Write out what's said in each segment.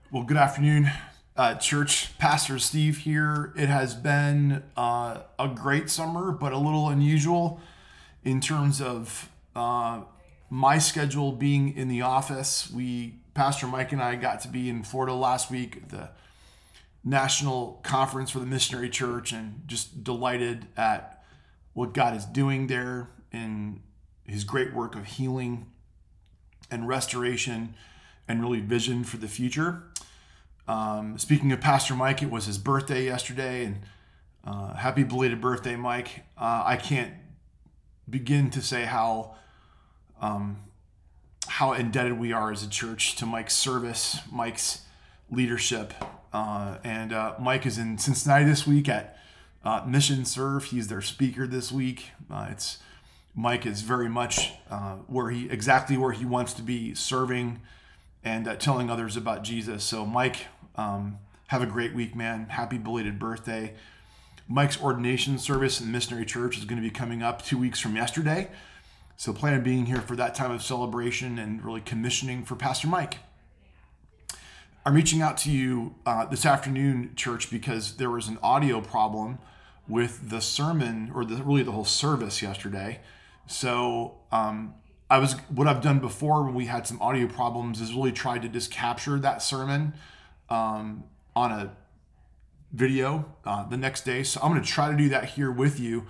Well, good afternoon, church. Pastor Steve here. It has been a great summer, but a little unusual in terms of my schedule being in the office. Pastor Mike and I got to be in Florida last week at the national conference for the Missionary Church and just delighted at what God is doing there in his great work of healing and restoration and really vision for the future. Speaking of Pastor Mike, it was his birthday yesterday, and happy belated birthday, Mike. I can't begin to say how indebted we are as a church to Mike's service, Mike's leadership. And Mike is in Cincinnati this week at Mission Serve. He's their speaker this week. Mike is very much exactly where he wants to be, serving and telling others about Jesus. So Mike, have a great week, man. Happy belated birthday. Mike's ordination service in the Missionary Church is going to be coming up 2 weeks from yesterday. So plan on being here for that time of celebration and really commissioning for Pastor Mike. I'm reaching out to you this afternoon, church, because there was an audio problem with the sermon, or really the whole service yesterday. So what I've done before when we had some audio problems is really tried to just capture that sermon on a video the next day. So I'm going to try to do that here with you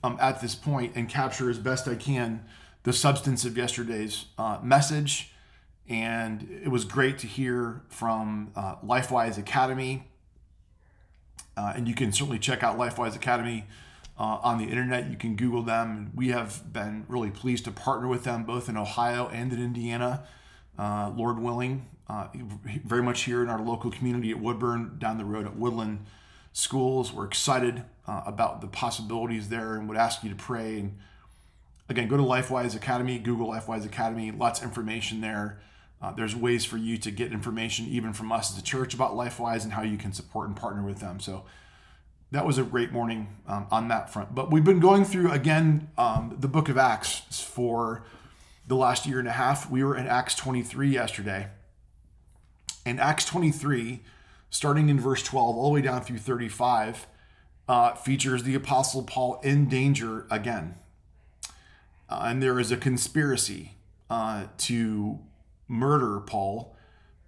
at this point and capture as best I can the substance of yesterday's message. And it was great to hear from LifeWise Academy. And you can certainly check out LifeWise Academy on the internet. You can Google them. We have been really pleased to partner with them both in Ohio and in Indiana, Lord willing. Very much here in our local community at Woodburn, down the road at Woodland Schools. We're excited about the possibilities there and would ask you to pray. And again, go to LifeWise Academy, Google LifeWise Academy, lots of information there. There's ways for you to get information even from us as a church about LifeWise and how you can support and partner with them. So that was a great morning on that front. But we've been going through, again, the book of Acts for the last year and a half. We were in Acts 23 yesterday. And Acts 23, starting in verse 12 all the way down through 35, features the Apostle Paul in danger again. And there is a conspiracy to murder Paul,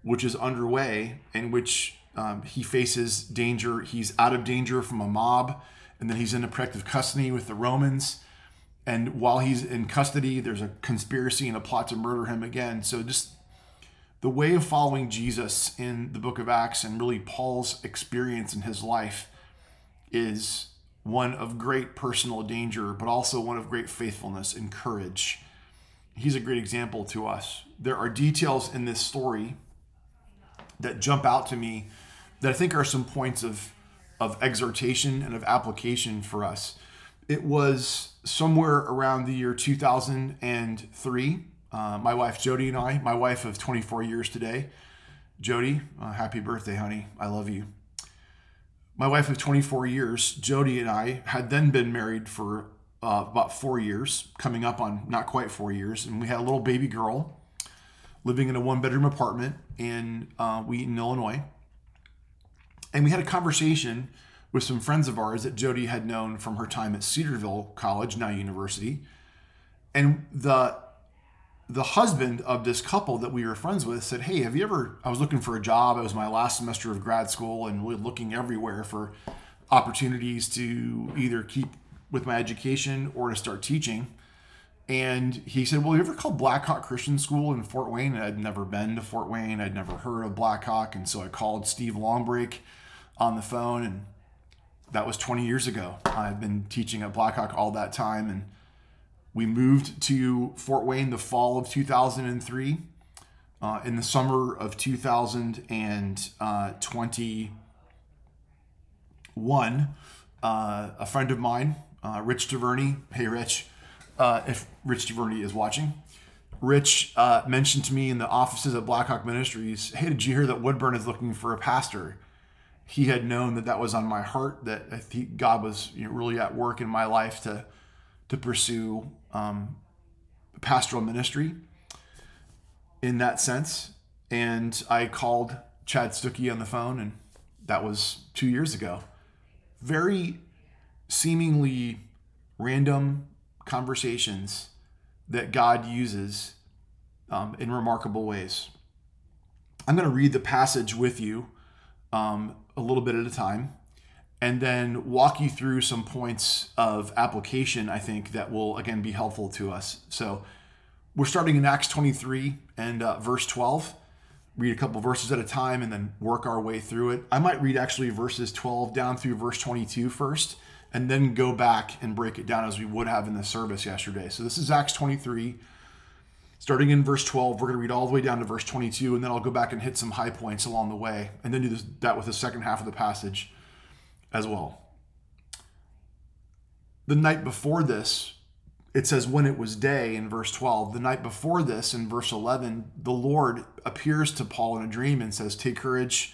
which is underway, in which he faces danger. He's out of danger from a mob, and then he's in protective custody with the Romans. And while he's in custody, there's a conspiracy and a plot to murder him again. So just the way of following Jesus in the book of Acts and really Paul's experience in his life is one of great personal danger, but also one of great faithfulness and courage. He's a great example to us. There are details in this story that jump out to me that I think are some points of exhortation and of application for us. It was somewhere around the year 2003. My wife Jody and I, my wife of 24 years today, Jody, happy birthday, honey. I love you. My wife of 24 years, Jody, and I had then been married for about 4 years, coming up on not quite 4 years. And we had a little baby girl living in a one-bedroom apartment in Wheaton, Illinois. And we had a conversation with some friends of ours that Jody had known from her time at Cedarville College, now university. And the husband of this couple that we were friends with said, hey, I was looking for a job. It was my last semester of grad school and really looking everywhere for opportunities to either keep with my education or to start teaching. And he said, well, have you ever called Blackhawk Christian School in Fort Wayne? And I'd never been to Fort Wayne. I'd never heard of Blackhawk. And so I called Steve Longbreak on the phone, and that was 20 years ago. I've been teaching at Blackhawk all that time, and we moved to Fort Wayne the fall of 2003. In the summer of 2021, a friend of mine, Rich DeVerney, hey Rich, if Rich DeVerney is watching, Rich mentioned to me in the offices at Blackhawk Ministries, hey, did you hear that Woodburn is looking for a pastor? He had known that was on my heart, that I think God was really at work in my life to pursue pastoral ministry in that sense. And I called Chad Stuckey on the phone, and that was 2 years ago. Very seemingly random conversations that God uses in remarkable ways. I'm going to read the passage with you a little bit at a time, and then walk you through some points of application, I think, that will, again, be helpful to us. So we're starting in Acts 23 and verse 12. Read a couple verses at a time and then work our way through it. I might read actually verses 12 down through verse 22 first, and then go back and break it down as we would have in the service yesterday. So this is Acts 23, starting in verse 12. We're going to read all the way down to verse 22, and then I'll go back and hit some high points along the way, and then do that with the second half of the passage as well. The night before this, it says, when it was day in verse 12. The night before this, in verse 11, the Lord appears to Paul in a dream and says, take courage.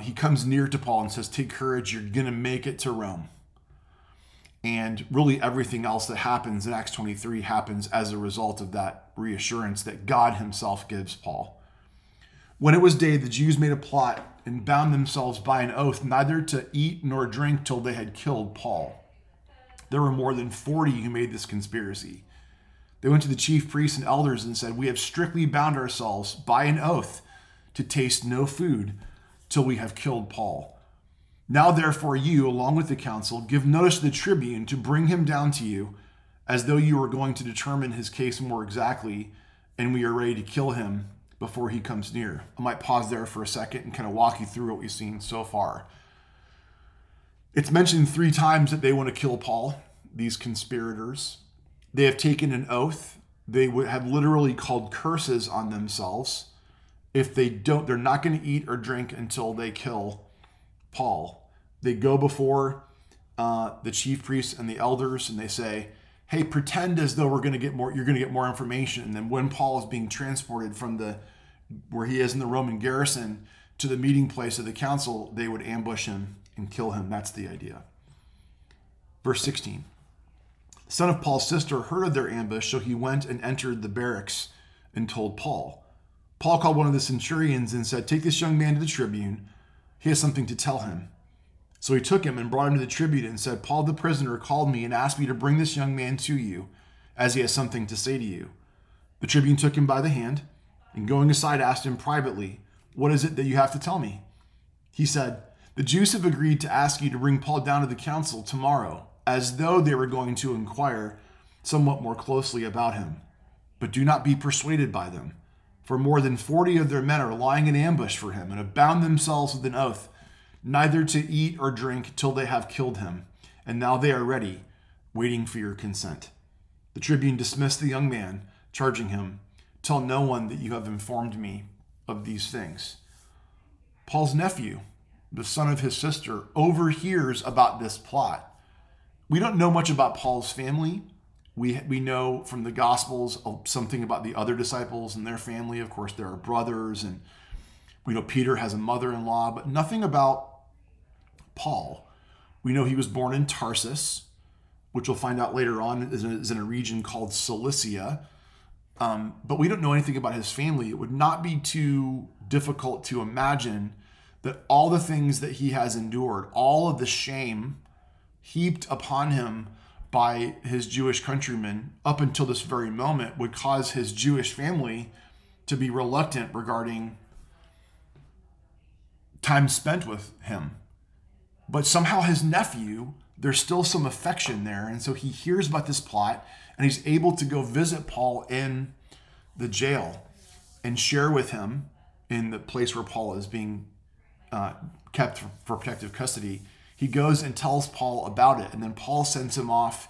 He comes near to Paul and says, take courage, you're going to make it to Rome. And really everything else that happens in Acts 23 happens as a result of that reassurance that God himself gives Paul. When it was day, the Jews made a plot and bound themselves by an oath neither to eat nor drink till they had killed Paul. There were more than 40 who made this conspiracy. They went to the chief priests and elders and said, we have strictly bound ourselves by an oath to taste no food till we have killed Paul. Now, therefore, you, along with the council, give notice to the tribune to bring him down to you, as though you were going to determine his case more exactly, and we are ready to kill him before he comes near. I might pause there for a second and kind of walk you through what we've seen so far. It's mentioned 3 times that they want to kill Paul, these conspirators. They have taken an oath. They would have literally called curses on themselves. If they don't, they're not going to eat or drink until they kill Paul. They go before the chief priests and the elders, and they say, hey, pretend as though you're going to get more information. And then when Paul is being transported from where he is in the Roman garrison to the meeting place of the council, they would ambush him and kill him. That's the idea. Verse 16. The son of Paul's sister heard of their ambush, so he went and entered the barracks and told Paul. Paul called one of the centurions and said, take this young man to the tribune. He has something to tell him. So he took him and brought him to the tribune and said, Paul the prisoner called me and asked me to bring this young man to you, as he has something to say to you. The tribune took him by the hand and going aside asked him privately, what is it that you have to tell me? He said, the Jews have agreed to ask you to bring Paul down to the council tomorrow, as though they were going to inquire somewhat more closely about him. But do not be persuaded by them, for more than 40 of their men are lying in ambush for him and have bound themselves with an oath, neither to eat or drink till they have killed him. And now they are ready, waiting for your consent. The tribune dismissed the young man, charging him, tell no one that you have informed me of these things. Paul's nephew, the son of his sister, overhears about this plot. We don't know much about Paul's family. We know from the Gospels something about the other disciples and their family. Of course, there are brothers, and we know Peter has a mother-in-law, but nothing about Paul. We know he was born in Tarsus, which we'll find out later on is in a region called Cilicia. But we don't know anything about his family. It would not be too difficult to imagine that all the things that he has endured, all of the shame heaped upon him by his Jewish countrymen up until this very moment, would cause his Jewish family to be reluctant regarding time spent with him. But somehow his nephew, there's still some affection there. And so he hears about this plot and he's able to go visit Paul in the jail and share with him in the place where Paul is being kept for protective custody. He goes and tells Paul about it, and then Paul sends him off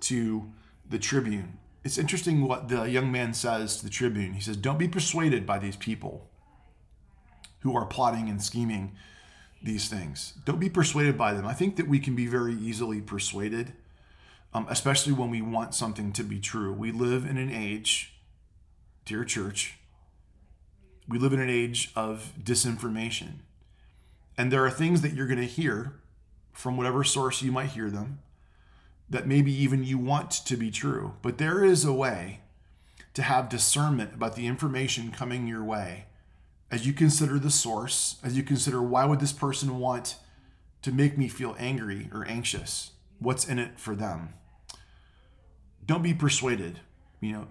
to the tribune. It's interesting what the young man says to the tribune. He says, don't be persuaded by these people who are plotting and scheming these things. Don't be persuaded by them. I think that we can be very easily persuaded, especially when we want something to be true. We live in an age, dear church, we live in an age of disinformation. And there are things that you're going to hear from whatever source you might hear them that maybe even you want to be true. But there is a way to have discernment about the information coming your way as you consider the source, as you consider why would this person want to make me feel angry or anxious, what's in it for them? Don't be persuaded.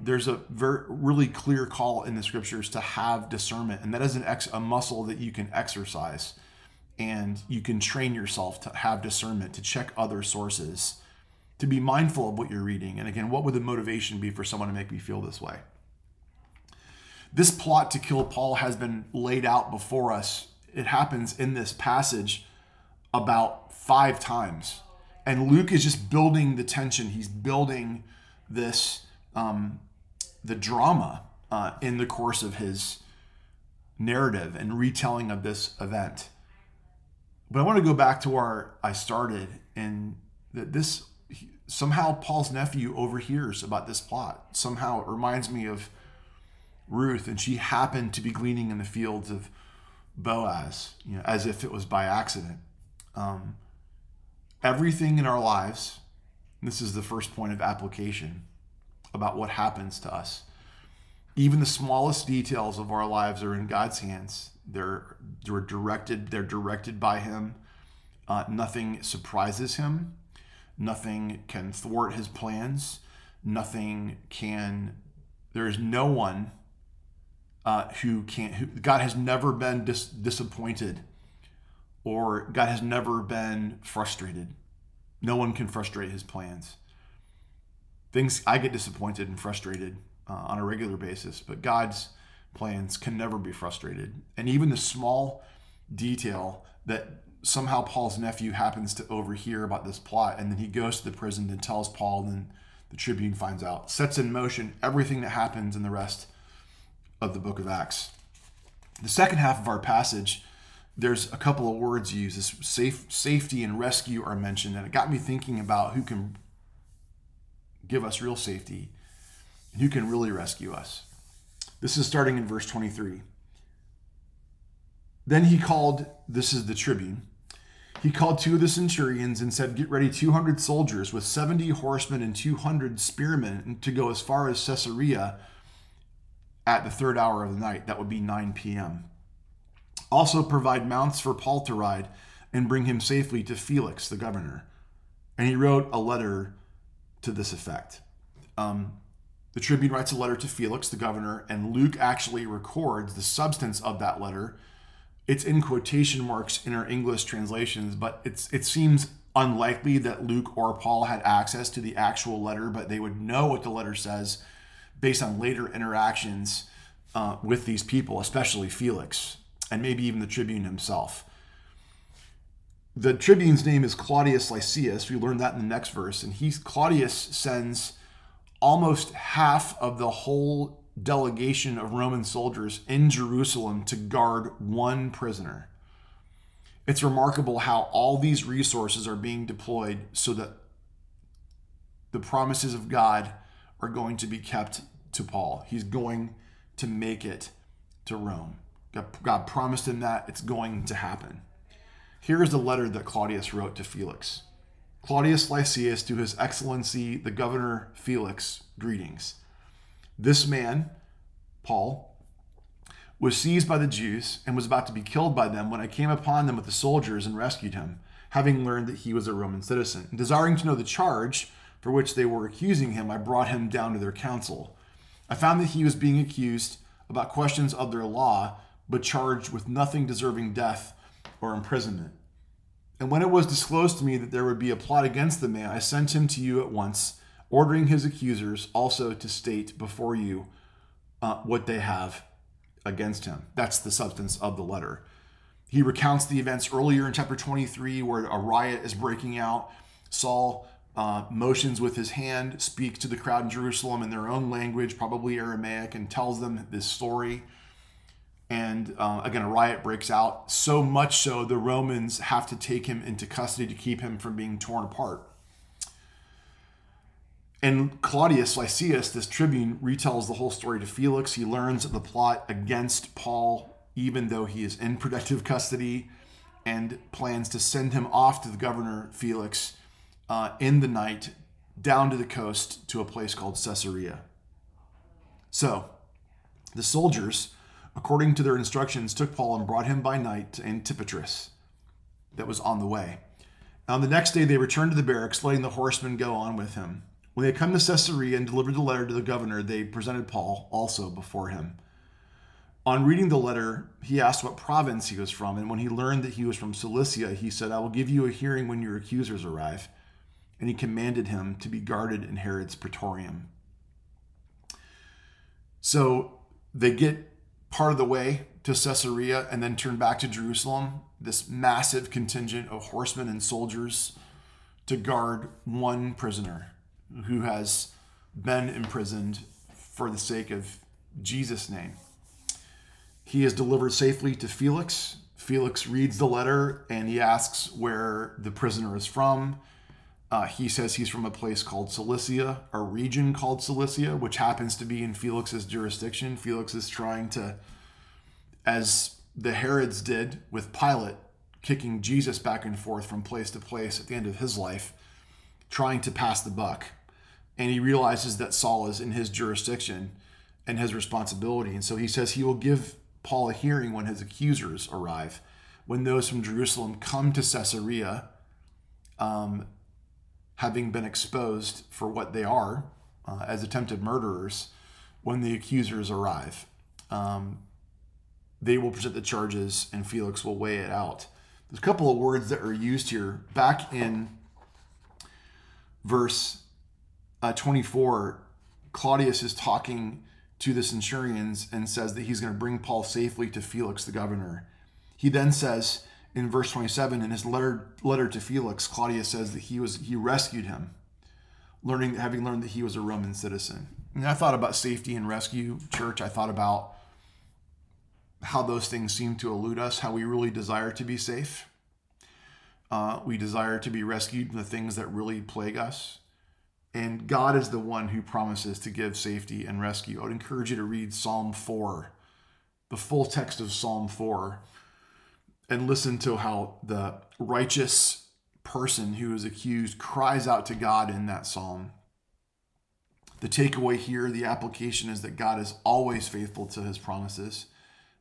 There's a really clear call in the scriptures to have discernment, and that is a muscle that you can exercise, and you can train yourself to have discernment, to check other sources, to be mindful of what you're reading. And again, what would the motivation be for someone to make me feel this way? This plot to kill Paul has been laid out before us. It happens in this passage about 5 times. And Luke is just building the tension. He's building this, the drama in the course of his narrative and retelling of this event. But I want to go back to where I started, and that somehow Paul's nephew overhears about this plot. Somehow it reminds me of Ruth, and she happened to be gleaning in the fields of Boaz, as if it was by accident. Everything in our lives, this is the first point of application about what happens to us. Even the smallest details of our lives are in God's hands. They're directed by him. Nothing surprises him. Nothing can thwart his plans. There is no one who God has never been disappointed, or God has never been frustrated. No one can frustrate his plans. I get disappointed and frustrated on a regular basis, but God's plans can never be frustrated. And even the small detail that somehow Paul's nephew happens to overhear about this plot, and then he goes to the prison and tells Paul, and then the tribune finds out, sets in motion everything that happens in the rest of the book of Acts. The second half of our passage, there's a couple of words used. Safety and rescue are mentioned, and it got me thinking about who can give us real safety and who can really rescue us. This is starting in verse 23. Then he called, this is the tribune, he called 2 of the centurions and said, "Get ready 200 soldiers with 70 horsemen and 200 spearmen to go as far as Caesarea at the 3rd hour of the night." That would be 9 p.m. "Also provide mounts for Paul to ride and bring him safely to Felix, the governor." And he wrote a letter to this effect. The tribune writes a letter to Felix, the governor, and Luke actually records the substance of that letter. It's in quotation marks in our English translations, but it seems unlikely that Luke or Paul had access to the actual letter, but they would know what the letter says based on later interactions with these people, especially Felix, and maybe even the tribune himself. The tribune's name is Claudius Lysias. We learned that in the next verse. And Claudius sends almost half of the whole delegation of Roman soldiers in Jerusalem to guard one prisoner. It's remarkable how all these resources are being deployed so that the promises of God are going to be kept to Paul. He's going to make it to Rome. God promised him that. It's going to happen. Here is the letter that Claudius wrote to Felix. "Claudius Lysias, to his excellency, the governor Felix, greetings. This man, Paul, was seized by the Jews and was about to be killed by them when I came upon them with the soldiers and rescued him, having learned that he was a Roman citizen. And desiring to know the charge for which they were accusing him, I brought him down to their council. I found that he was being accused about questions of their law, but charged with nothing deserving death or imprisonment. And when it was disclosed to me that there would be a plot against the man, I sent him to you at once, ordering his accusers also to state before you what they have against him." That's the substance of the letter. He recounts the events earlier in chapter 23 where a riot is breaking out. Saul motions with his hand, speaks to the crowd in Jerusalem in their own language, probably Aramaic, and tells them this story. And again, a riot breaks out, so much so the Romans have to take him into custody to keep him from being torn apart. And Claudius Lysias, this tribune, retells the whole story to Felix. He learns of the plot against Paul, even though he is in protective custody, and plans to send him off to the governor Felix in the night down to the coast to a place called Caesarea. So the soldiers according to their instructions, took Paul and brought him by night to Antipatris that was on the way. On the next day, they returned to the barracks, letting the horsemen go on with him. When they had come to Caesarea and delivered the letter to the governor, they presented Paul also before him. On reading the letter, he asked what province he was from, and when he learned that he was from Cilicia, he said, "I will give you a hearing when your accusers arrive." And he commanded him to be guarded in Herod's praetorium. So they get part of the way to Caesarea and then turn back to Jerusalem, this massive contingent of horsemen and soldiers to guard one prisoner who has been imprisoned for the sake of Jesus' name. He is delivered safely to Felix. Felix reads the letter and he asks where the prisoner is from. He says he's from a place called Cilicia, a region called Cilicia, which happens to be in Felix's jurisdiction. Felix is trying to, as the Herods did with Pilate, kicking Jesus back and forth from place to place at the end of his life, trying to pass the buck. And he realizes that Saul is in his jurisdiction and his responsibility. And so he says he will give Paul a hearing when his accusers arrive, when those from Jerusalem come to Caesarea, having been exposed for what they are as attempted murderers. When the accusers arrive, they will present the charges and Felix will weigh it out. There's a couple of words that are used here. Back in verse 24, Claudius is talking to the centurions and says that he's going to bring Paul safely to Felix the governor. He then says in verse 27, in his letter to Felix, Claudius says that he rescued him, having learned that he was a Roman citizen. And I thought about safety and rescue, church. I thought about how those things seem to elude us, how we really desire to be safe. We desire to be rescued from the things that really plague us. And God is the one who promises to give safety and rescue. I would encourage you to read Psalm 4, the full text of Psalm 4, and listen to how the righteous person who is accused cries out to God in that psalm. The takeaway here, the application, is that God is always faithful to his promises,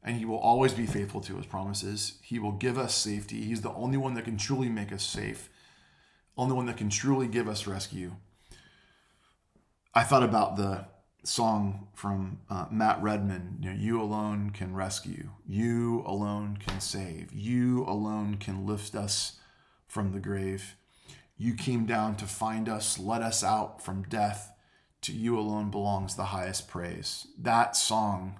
and he will always be faithful to his promises. He will give us safety. He's the only one that can truly make us safe, only one that can truly give us rescue. I thought about the song from Matt Redman, you alone can rescue, you alone can save, you alone can lift us from the grave. You came down to find us, let us out from death. To you alone belongs the highest praise. That song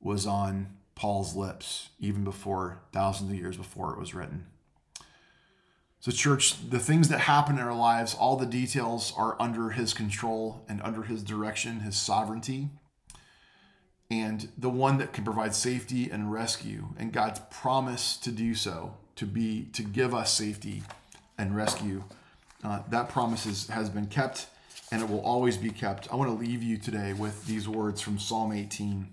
was on Paul's lips even before, thousands of years before it was written. So church, the things that happen in our lives, all the details are under his control and under his direction, his sovereignty. And the one that can provide safety and rescue, and God's promise to do so, to give us safety and rescue, that promise has been kept and it will always be kept. I want to leave you today with these words from Psalm 18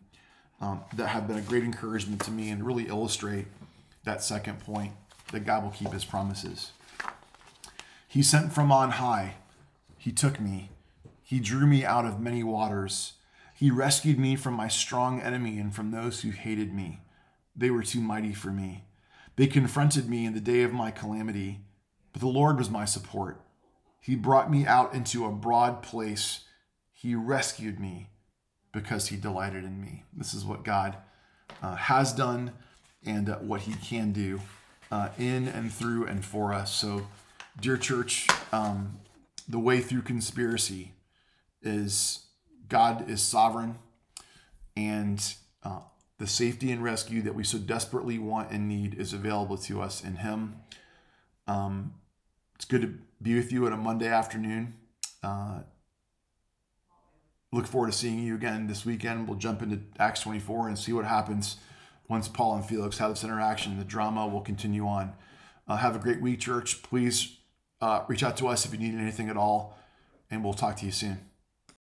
that have been a great encouragement to me and really illustrate that second point, that God will keep his promises. He sent from on high. He took me. He drew me out of many waters. He rescued me from my strong enemy and from those who hated me. They were too mighty for me. They confronted me in the day of my calamity, but the Lord was my support. He brought me out into a broad place. He rescued me because he delighted in me. This is what God has done and what he can do in and through and for us. So, dear church, the way through conspiracy is God is sovereign, and the safety and rescue that we so desperately want and need is available to us in him. It's good to be with you on a Monday afternoon. Look forward to seeing you again this weekend. We'll jump into Acts 24 and see what happens once Paul and Felix have this interaction. The drama will continue on. Have a great week, church. Please reach out to us if you need anything at all, and we'll talk to you soon.